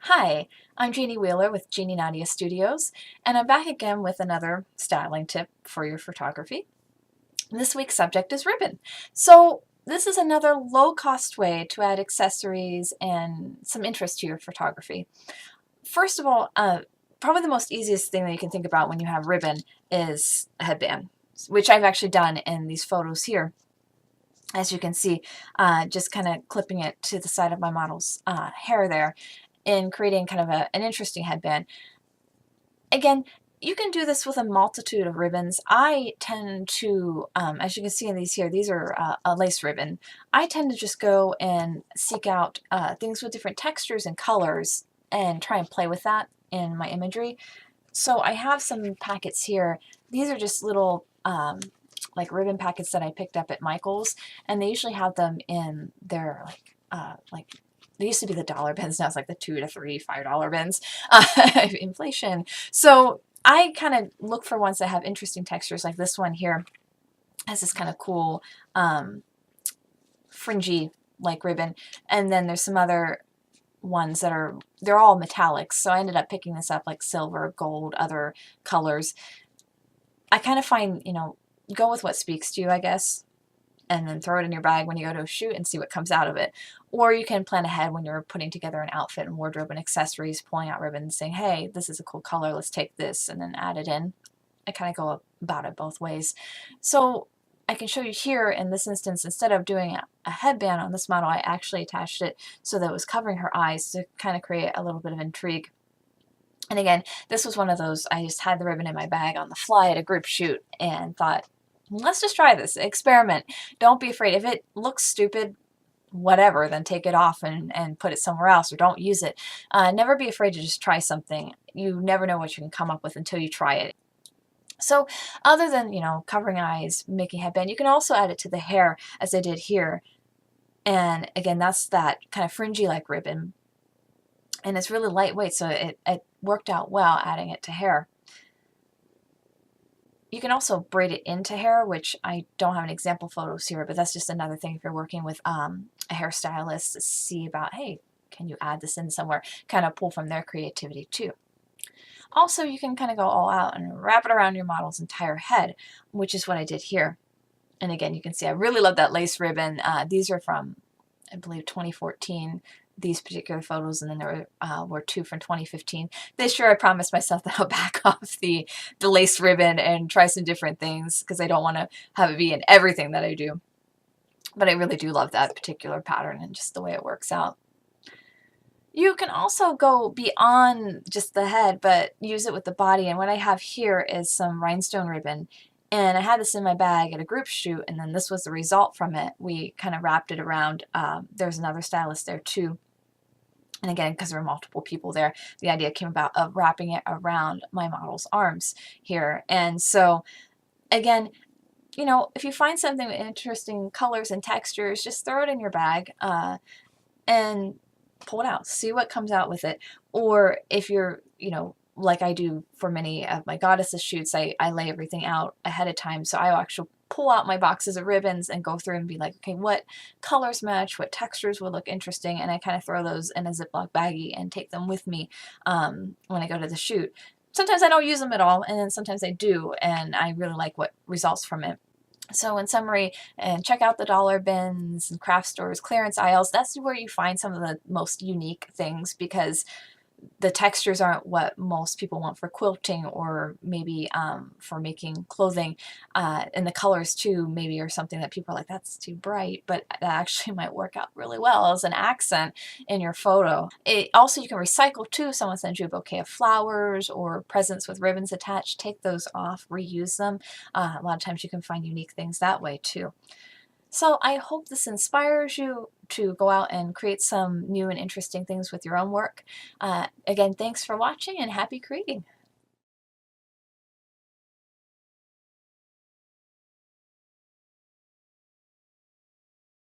Hi, I'm Jeannie Wheeler with Jeannie Nadia Studios, and I'm back again with another styling tip for your photography. This week's subject is ribbon. So this is another low-cost way to add accessories and some interest to your photography. First of all, probably the most easiest thing that you can think about when you have ribbon is a headband, which I've actually done in these photos here. As you can see, just kind of clipping it to the side of my model's hair there and creating kind of an interesting headband. Again, you can do this with a multitude of ribbons. I tend to, as you can see in these here, these are a lace ribbon. I tend to just go and seek out things with different textures and colors and try and play with that in my imagery. So I have some packets here. These are just little like ribbon packets that I picked up at Michael's, and they usually have them in their like they used to be the dollar bins, now it's like the $2 to $3, $5 bins. Inflation. So I kind of look for ones that have interesting textures, like this one here has this kind of cool fringy like ribbon, and then there's some other ones that they're all metallics. So I ended up picking this up, like silver, gold, other colors. I kind of find, go with what speaks to you, I guess, and then throw it in your bag when you go to a shoot and see what comes out of it. Or you can plan ahead when you're putting together an outfit and wardrobe and accessories, pulling out ribbons, saying, hey, this is a cool color, let's take this, and then add it in. I kind of go about it both ways. So I can show you here in this instance, instead of doing a headband on this model, I actually attached it so that it was covering her eyes to kind of create a little bit of intrigue. And again, this was one of those, I just had the ribbon in my bag on the fly at a group shoot and thought, let's just try this, experiment. Don't be afraid. If it looks stupid, whatever, then take it off and put it somewhere else, or don't use it. Never be afraid to just try something. You never know what you can come up with until you try it. So other than, covering eyes, making headband, you can also add it to the hair as I did here. And again, that's that kind of fringy like ribbon. And it's really lightweight, so it worked out well adding it to hair. You can also braid it into hair, which I don't have an example photos here, but that's just another thing if you're working with a hairstylist to see about, hey, can you add this in somewhere? Kind of pull from their creativity too. Also, you can kind of go all out and wrap it around your model's entire head, which is what I did here. And again, you can see I really love that lace ribbon. These are from, I believe, 2014, these particular photos, and then there were two from 2015. This year I promised myself that I'll back off the lace ribbon and try some different things because I don't want to have it be in everything that I do. But I really do love that particular pattern and just the way it works out. You can also go beyond just the head, but use it with the body. And what I have here is some rhinestone ribbon. And I had this in my bag at a group shoot, and then this was the result from it. We kind of wrapped it around. There's another stylist there too. And again, because there were multiple people there, the idea came about of wrapping it around my model's arms here. And so, again, if you find something with interesting colors and textures, just throw it in your bag and pull it out, see what comes out with it. Or if you're, like I do for many of my goddesses shoots, I lay everything out ahead of time. So I'll actually pull out my boxes of ribbons and go through and be like, okay, what colors match, what textures will look interesting, and I kind of throw those in a Ziploc baggie and take them with me when I go to the shoot. Sometimes I don't use them at all, and then sometimes I do, and I really like what results from it. So in summary, and check out the dollar bins and craft stores, clearance aisles. That's where you find some of the most unique things, because the textures aren't what most people want for quilting, or maybe for making clothing. And the colors too maybe are something that people are like, that's too bright, but that actually might work out really well as an accent in your photo. Also, you can recycle too. Someone sends you a bouquet of flowers or presents with ribbons attached. Take those off, reuse them. A lot of times you can find unique things that way too. So I hope this inspires you to go out and create some new and interesting things with your own work. Again, thanks for watching and happy creating.